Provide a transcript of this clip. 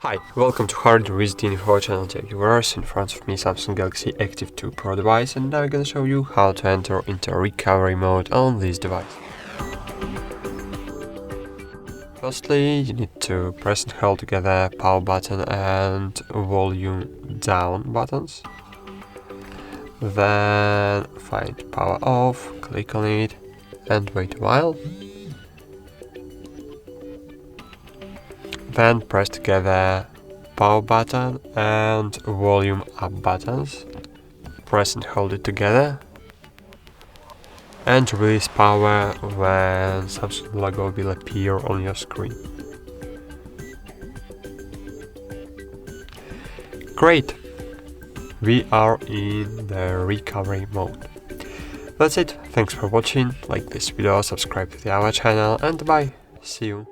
Hi, welcome to HardReset.Info channel tech viewers. In front of me Samsung Galaxy Active 2 Pro device, and now I'm gonna show you how to enter into recovery mode on this device. Firstly, you need to press and hold together power button and volume down buttons. Then find power off, click on it and wait a while. Then press together power button and volume up buttons. Press and hold it together. And release power when Samsung logo will appear on your screen. Great! We are in the recovery mode. That's it. Thanks for watching. Like this video, subscribe to our channel, and bye. See you.